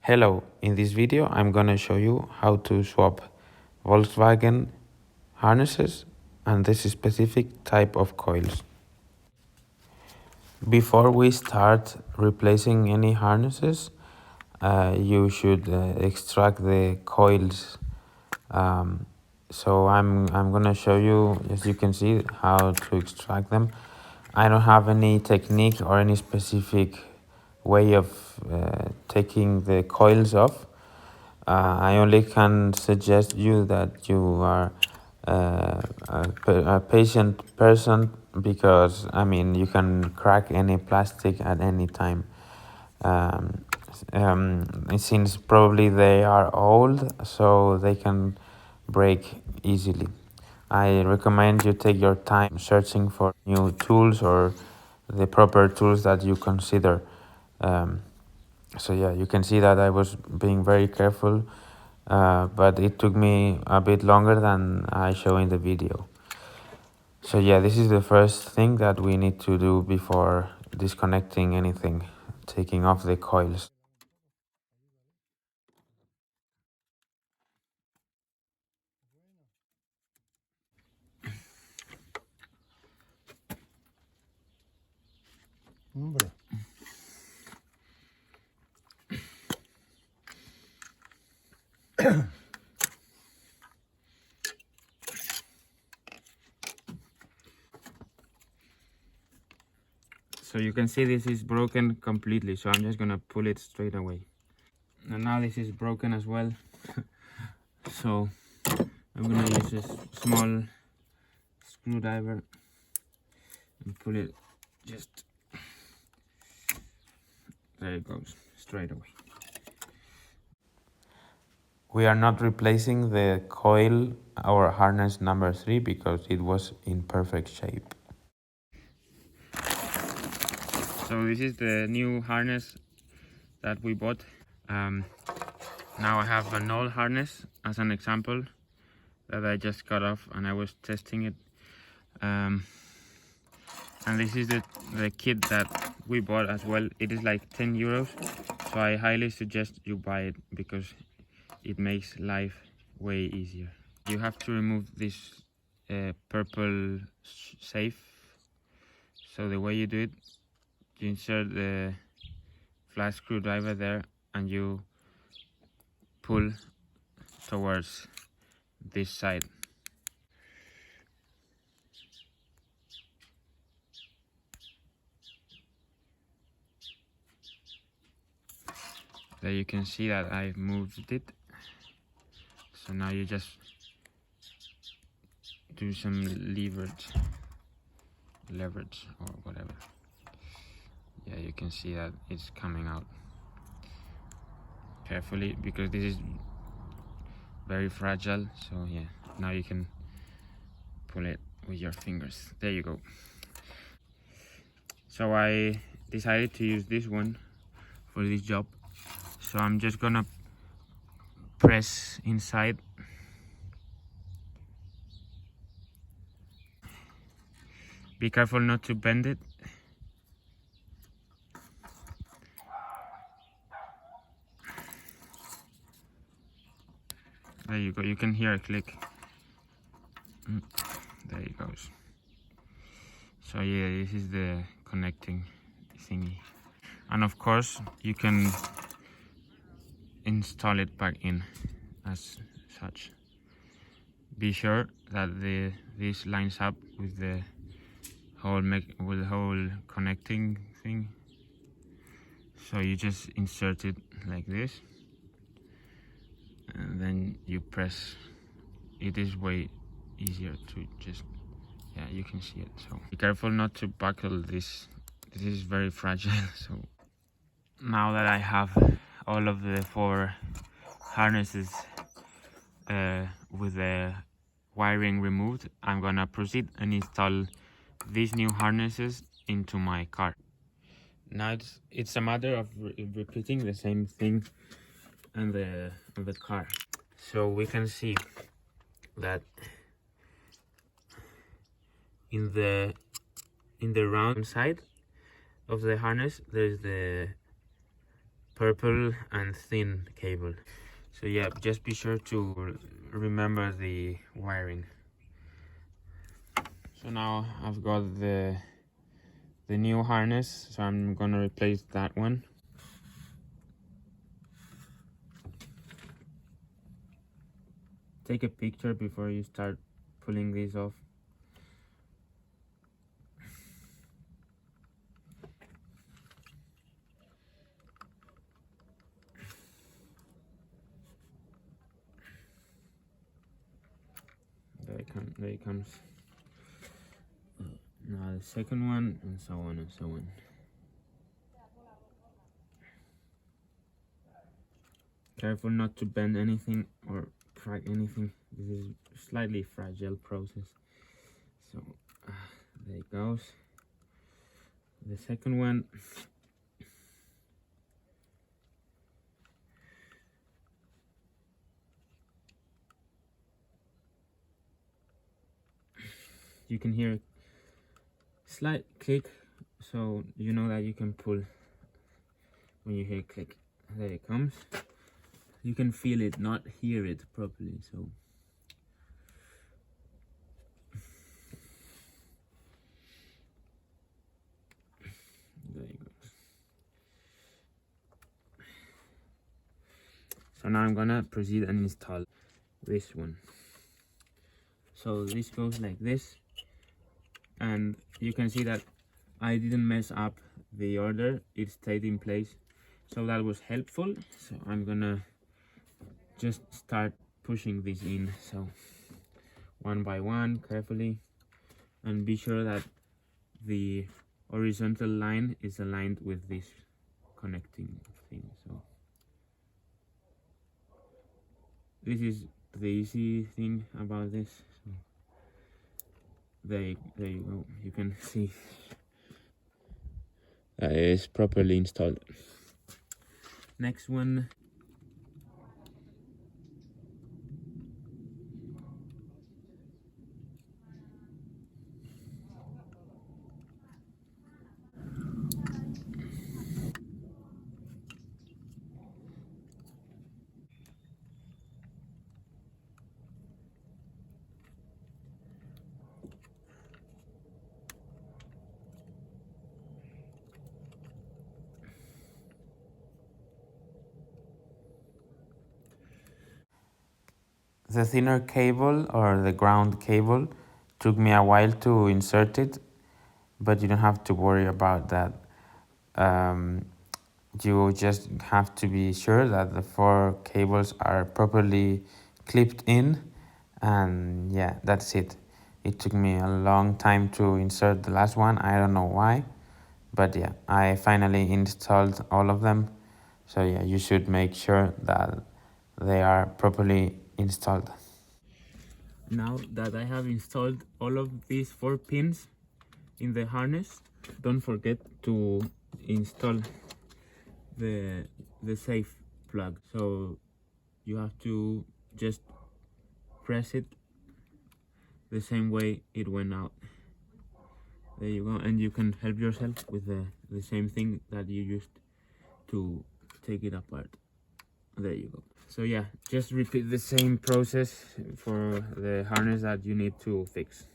Hello, in this video I'm gonna show you how to swap Volkswagen harnesses and this specific type of coils. Before we start replacing any harnesses, you should extract the coils. So I'm gonna show you, as you can see, how to extract them. I don't have any technique or any specific way of taking the coils off. I only can suggest you that you are a patient person, because I mean you can crack any plastic at any time. Since probably they are old, so they can break easily. I recommend you take your time searching for new tools or the proper tools that you consider. So yeah, you can see that I was being very careful, but it took me a bit longer than I show in the video. So yeah, this is the first thing that we need to do before disconnecting anything, taking off the coils. Hombre. So you can see this is broken completely, so I'm just gonna pull it straight away. And now this is broken as well. So I'm gonna use a small screwdriver and pull it just, there it goes, straight away. We are not replacing the coil or harness number 3 because it was in perfect shape. So this is the new harness that we bought. Now I have an old harness as an example that I just got off and I was testing it. And this is the kit that we bought as well. It is like 10 euros. So I highly suggest you buy it because it makes life way easier. You have to remove this purple safe. So the way you do it, you insert the flat screwdriver there and you pull towards this side. There you can see that I've moved it. So now you just do some leverage or whatever. Yeah, you can see that it's coming out carefully because this is very fragile. So yeah, now you can pull it with your fingers. There you go. So I decided to use this one for this job. So I'm just gonna press inside. Be careful not to bend it. There you go, you can hear a click. There it goes. So yeah, this is the connecting thingy. And of course, you can install it back in as such. Be sure that this lines up with the whole connecting thing. So you just insert it like this, and then you press. It is way easier to just, yeah, you can see it. So be careful not to buckle this. This is very fragile. So now that I have all of the 4 harnesses with the wiring removed, I'm gonna proceed and install these new harnesses into my car. Now it's a matter of repeating the same thing on the car. So we can see that in the round side of the harness there's the purple and thin cable. So yeah, just be sure to remember the wiring. So now I've got the new harness, so I'm gonna replace that one. Take a picture before you start pulling these off. There it comes. Now the second one, and so on and so on. Careful not to bend anything or crack anything. This is a slightly fragile process. So there it goes. The second one. You can hear a slight click, so you know that you can pull when you hear click. There it comes. You can feel it, not hear it properly. So there you go. So now I'm gonna proceed and install this one. So this goes like this, and you can see that I didn't mess up the order, it stayed in place, so that was helpful. So I'm gonna just start pushing this in, so one by one, carefully, and be sure that the horizontal line is aligned with this connecting thing. So this is the easy thing about this. So there you go, you can see that it is properly installed. Next one. The thinner cable, or the ground cable, took me a while to insert it, but you don't have to worry about that. You just have to be sure that the 4 cables are properly clipped in, and yeah, that's it. It took me a long time to insert the last one, I don't know why, but yeah, I finally installed all of them. So yeah, you should make sure that they are properly installed. Now that I have installed all of these 4 pins in the harness, don't forget to install the safe plug. So you have to just press it the same way it went out. There you go, and you can help yourself with the same thing that you used to take it apart. There you go. So yeah, just repeat the same process for the harness that you need to fix.